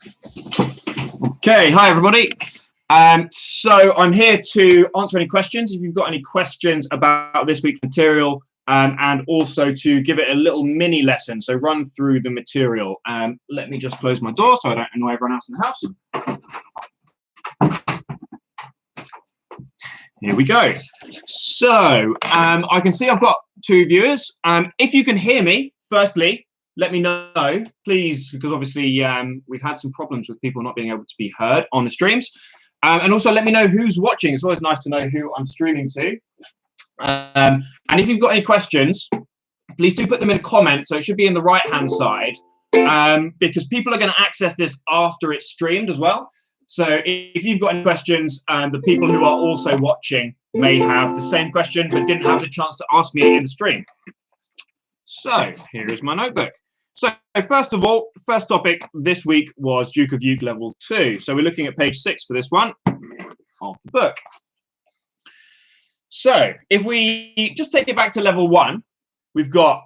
Okay, hi everybody. So I'm here to answer any questions. If you've got any questions about this week's material, and also to give it a little mini lesson, so run through the material. Let me just close my door so I don't annoy everyone else in the house. Here we go. So I can see I've got two viewers. If you can hear me, firstly, let me know, please, because obviously we've had some problems with people not being able to be heard on the streams. And also let me know who's watching. It's always nice to know who I'm streaming to. And if you've got any questions, please do put them in a comment. So it should be in the right-hand side, because people are going to access this after it's streamed as well. So if you've got any questions, the people who are also watching may have the same question but didn't have the chance to ask me in the stream. So here is my notebook. So first of all, first topic this week was Duke of York level 2. So we're looking at page 6 for this one of the book. So if we just take it back to level 1, we've got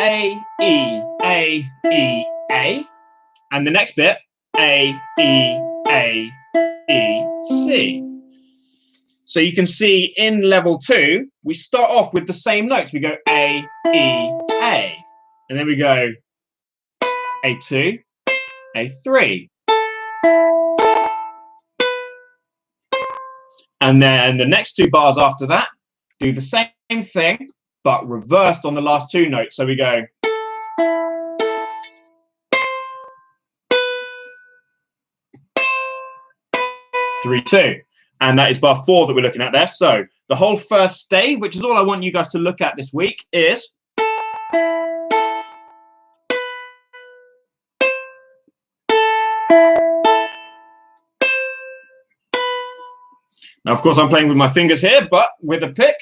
A, E, A, E, A, and the next bit, A, E, A, E, C. So you can see in level 2, we start off with the same notes. We go A, E, A, and then we go A2, A3. And then the next two bars after that do the same thing, but reversed on the last two notes. So we go three, two. And that is bar 4 that we're looking at there. So the whole first stave, which is all I want you guys to look at this week, is now, of course, I'm playing with my fingers here, but with a pick.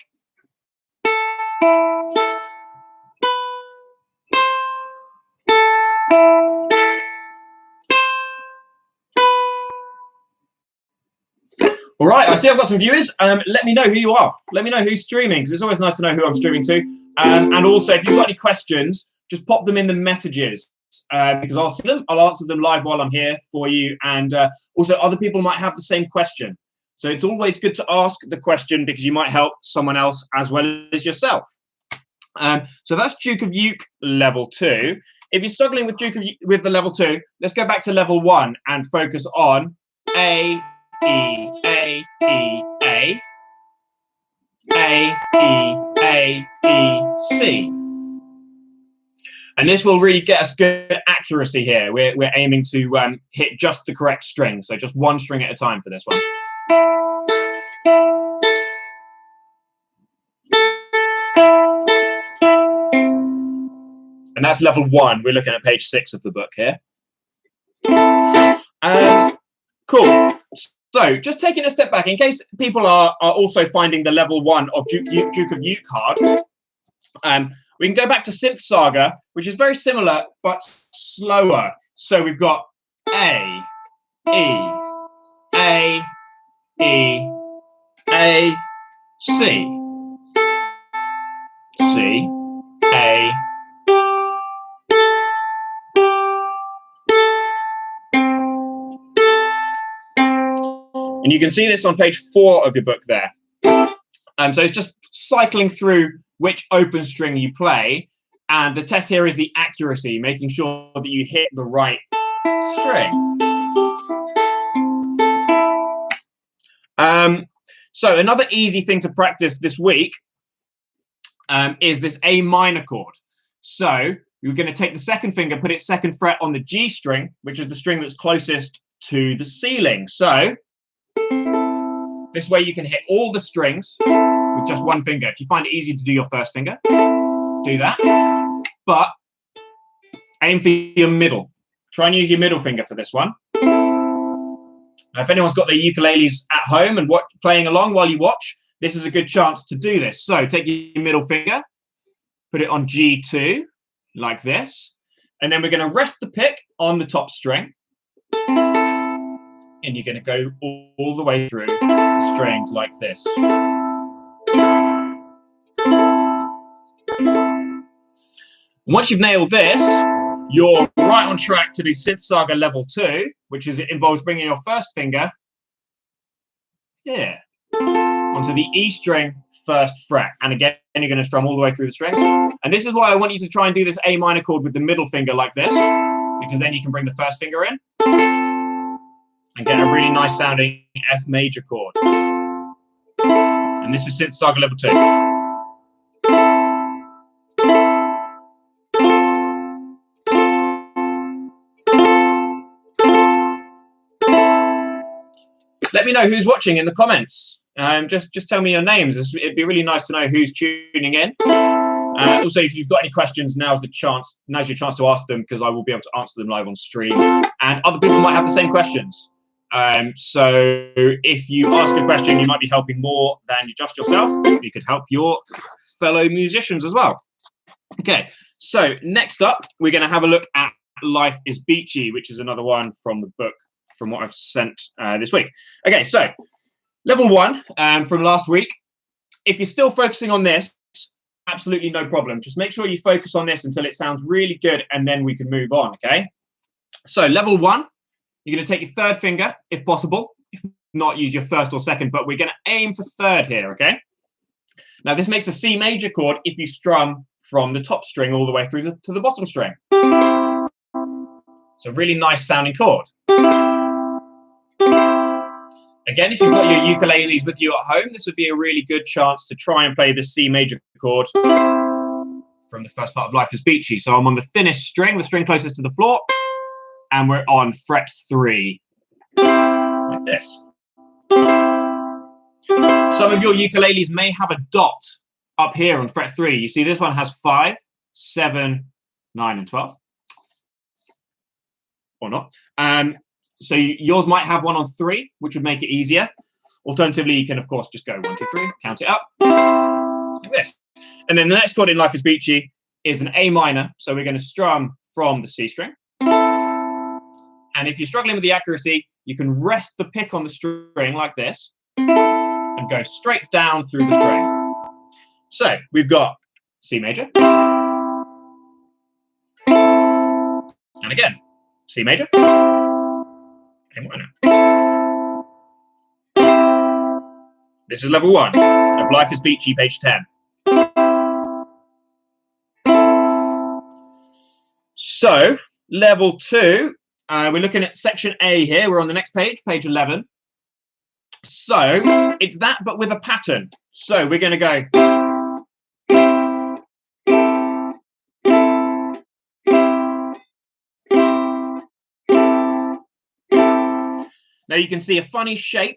All right, I see I've got some viewers. Let me know who you are. Let me know who's streaming, because it's always nice to know who I'm streaming to. And also, if you've got any questions, just pop them in the messages, because I'll see them. I'll answer them live while I'm here for you. And also, other people might have the same question. So it's always good to ask the question, because you might help someone else as well as yourself. So that's Duke of York level 2. If you're struggling with with the level 2, let's go back to level 1 and focus on A, E, A, E, A, A, E, A, E, C. And this will really get us good accuracy here. We're aiming to hit just the correct string, so just one string at a time for this one. And that's level 1. We're looking at page 6 of the book here. Cool. So just taking a step back, in case people are also finding the level 1 of Duke of York hard, we can go back to Synth Saga, which is very similar but slower. So we've got A, E, A, E, A, C, C, A, and you can see this on page 4 of your book there. So it's just cycling through which open string you play, and the test here is the accuracy, making sure that you hit the right string. So another easy thing to practice this week is this A minor chord. So you're going to take the second finger, put its second fret on the G string, which is the string that's closest to the ceiling. So this way you can hit all the strings with just one finger. If you find it easy to do your first finger, do that. But aim for your middle. Try and use your middle finger for this one. Now, if anyone's got their ukuleles at home and playing along while you watch, this is a good chance to do this. So take your middle finger, put it on G2, like this. And then we're going to rest the pick on the top string. And you're going to go all the way through the strings like this. And once you've nailed this, you're right on track to do Synth Saga level 2, which involves bringing your first finger here onto the E string first fret. And again, you're going to strum all the way through the strings. And this is why I want you to try and do this A minor chord with the middle finger like this, because then you can bring the first finger in and get a really nice sounding F major chord. And this is Synth Saga level 2. Let me know who's watching in the comments. Just tell me your names. It'd be really nice to know who's tuning in. Also, if you've got any questions, now's your chance to ask them, because I will be able to answer them live on stream. And other people might have the same questions. So if you ask a question, you might be helping more than just yourself. You could help your fellow musicians as well. Okay, so next up, we're going to have a look at Life is Beachy, which is another one from the book, from what I've sent this week. Okay, so level 1 from last week. If you're still focusing on this, absolutely no problem. Just make sure you focus on this until it sounds really good, and then we can move on, okay? So level 1, you're going to take your third finger, if possible. If not, use your first or second, but we're going to aim for third here, okay? Now, this makes a C major chord if you strum from the top string all the way through to the bottom string. It's a really nice sounding chord. Again, if you've got your ukuleles with you at home, this would be a really good chance to try and play the C major chord from the first part of Life is Beachy. So I'm on the thinnest string, the string closest to the floor, and we're on fret 3, like this. Some of your ukuleles may have a dot up here on fret 3. You see this one has 5, 7, 9, and 12. Or not. So yours might have one on 3, which would make it easier. Alternatively, you can, of course, just go 1, 2, 3, count it up, like this. And then the next chord in Life is Beachy is an A minor. So we're going to strum from the C string. And if you're struggling with the accuracy, you can rest the pick on the string like this and go straight down through the string. So we've got C major. And again, C major. A minor. This is level 1 of Life is Beachy, page 10. So, level 2, we're looking at section A here. We're on the next page, page 11. So, it's that, but with a pattern. So, we're going to go. Now you can see a funny shape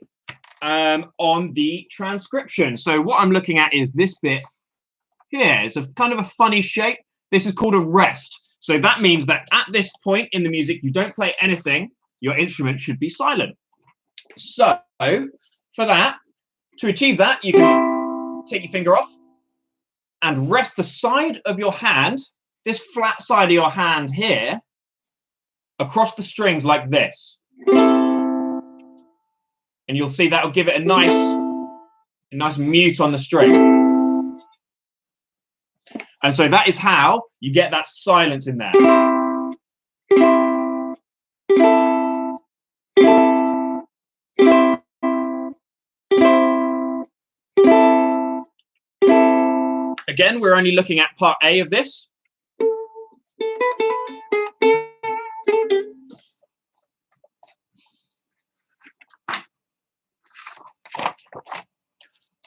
on the transcription. So what I'm looking at is this bit here. It's a kind of a funny shape. This is called a rest. So that means that at this point in the music, you don't play anything. Your instrument should be silent. So for that, to achieve that, you can take your finger off and rest the side of your hand, this flat side of your hand here, across the strings like this. And you'll see that'll give it a nice mute on the string. And so that is how you get that silence in there. Again, we're only looking at part A of this.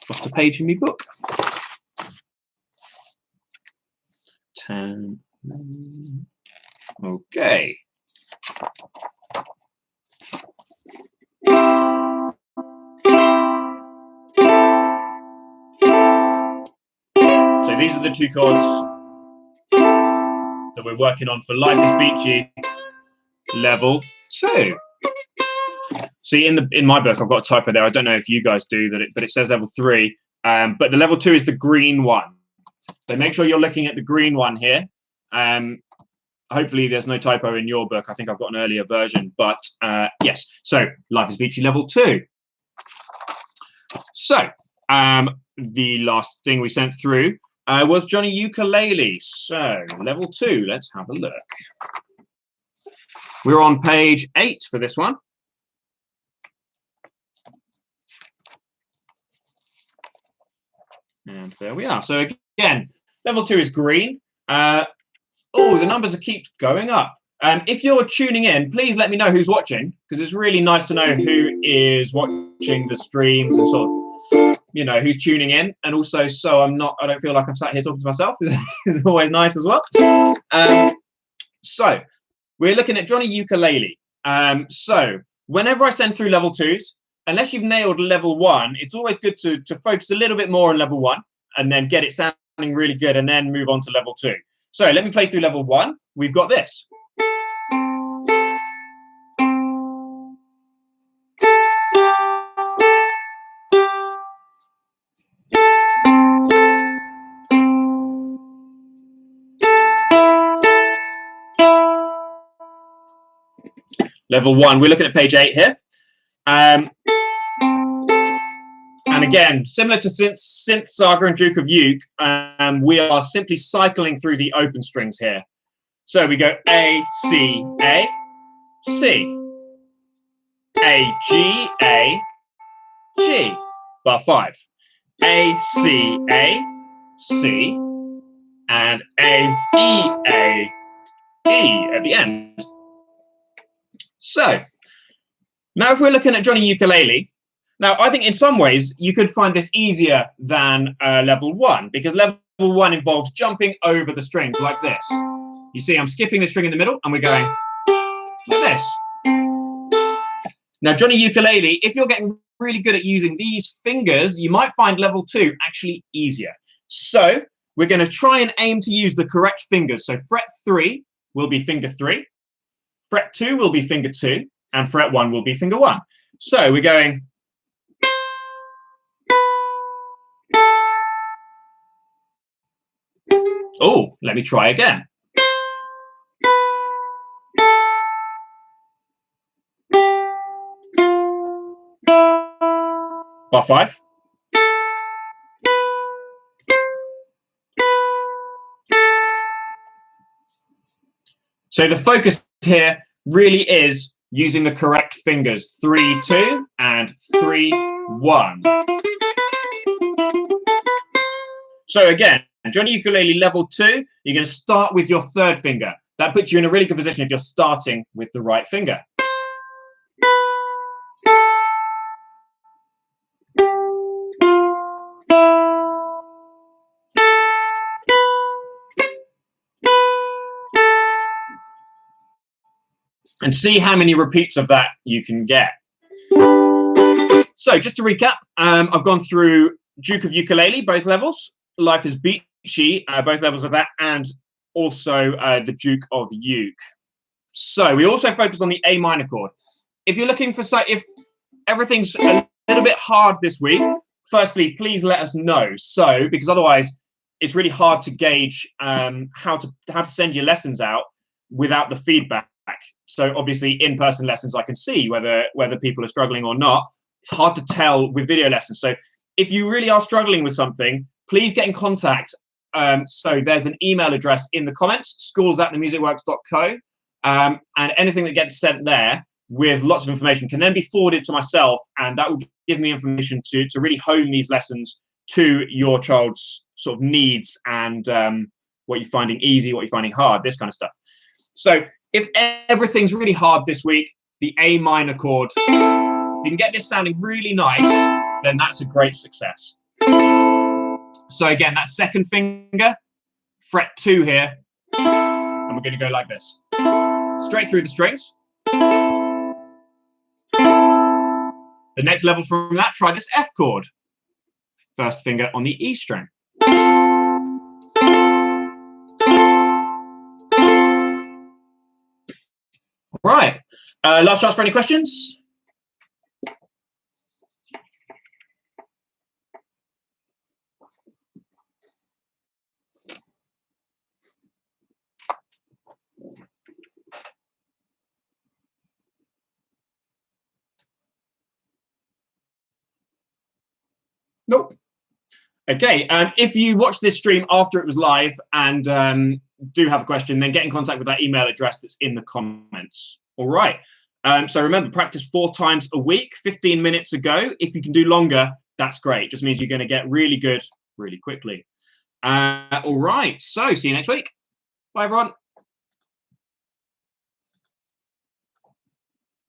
Lost a page in my book. 10. Okay. So these are the 2 chords that we're working on for Life is Beachy level 2. See, in my book, I've got a typo there. I don't know if you guys do that, but it says level 3. But the level 2 is the green one. So make sure you're looking at the green one here. Hopefully there's no typo in your book. I think I've got an earlier version, but yes. So Life is Beachy level 2. So the last thing we sent through was Johnny Ukulele. So level 2, let's have a look. We're on page 8 for this one. And there we are. So again, level 2 is green. Oh, the numbers keep going up. If you're tuning in, please let me know who's watching, because it's really nice to know who is watching the streams and sort of, you know, who's tuning in. And also, so I don't feel like I'm sat here talking to myself. It's always nice as well. So we're looking at Johnny Ukulele. So whenever I send through level 2s, unless you've nailed level 1, it's always good to focus a little bit more on level 1 and then get it sounding really good and then move on to level 2. So let me play through level 1. We've got this. Level 1, we're looking at page 8 here. And again, similar to Synth Saga and Duke of Uke, we are simply cycling through the open strings here. So we go A, C, C, A, G, G, bar 5. A, C, C, and A, E at the end. So now if we're looking at Johnny Ukulele, now I think in some ways you could find this easier than level 1, because level 1 involves jumping over the strings like this. You see, I'm skipping the string in the middle and we're going like this. Now Johnny Ukulele, if you're getting really good at using these fingers, you might find level 2 actually easier. So we're going to try and aim to use the correct fingers. So fret 3 will be finger 3, fret 2 will be finger 2, and fret 1 will be finger 1. So we're going. Oh, let me try again. Bar 5. So the focus here really is using the correct fingers. 3, 2, and 3, 1. So again, Johnny Ukulele level 2, you're going to start with your 3rd finger. That puts you in a really good position if you're starting with the right finger. And see how many repeats of that you can get. So just to recap, I've gone through Duke of Ukulele, both levels. Life is Beachy, both levels of that, and also the Duke of Uke. So we also focused on the A minor chord. If you're looking for, if everything's a little bit hard this week, firstly, please let us know. So, because otherwise it's really hard to gauge how to send your lessons out without the feedback. So obviously in-person lessons, I can see whether people are struggling or not. It's hard to tell with video lessons. So if you really are struggling with something, please get in contact. So there's an email address in the comments, schools@themusicworks.co, and anything that gets sent there with lots of information can then be forwarded to myself, and that will give me information to really hone these lessons to your child's sort of needs and what you're finding easy, what you're finding hard, this kind of stuff. So if everything's really hard this week, the A minor chord, if you can get this sounding really nice, then that's a great success. So again, that 2nd finger, fret 2 here, and we're going to go like this. Straight through the strings. The next level from that, try this F chord. 1st finger on the E string. Right. Last chance for any questions? Nope. Okay, if you watch this stream after it was live and do have a question, then get in contact with that email address that's in the comments. All right. So remember, practice 4 times a week, 15 minutes a go. If you can do longer, that's great. Just means you're going to get really good really quickly. All right. So see you next week. Bye, everyone.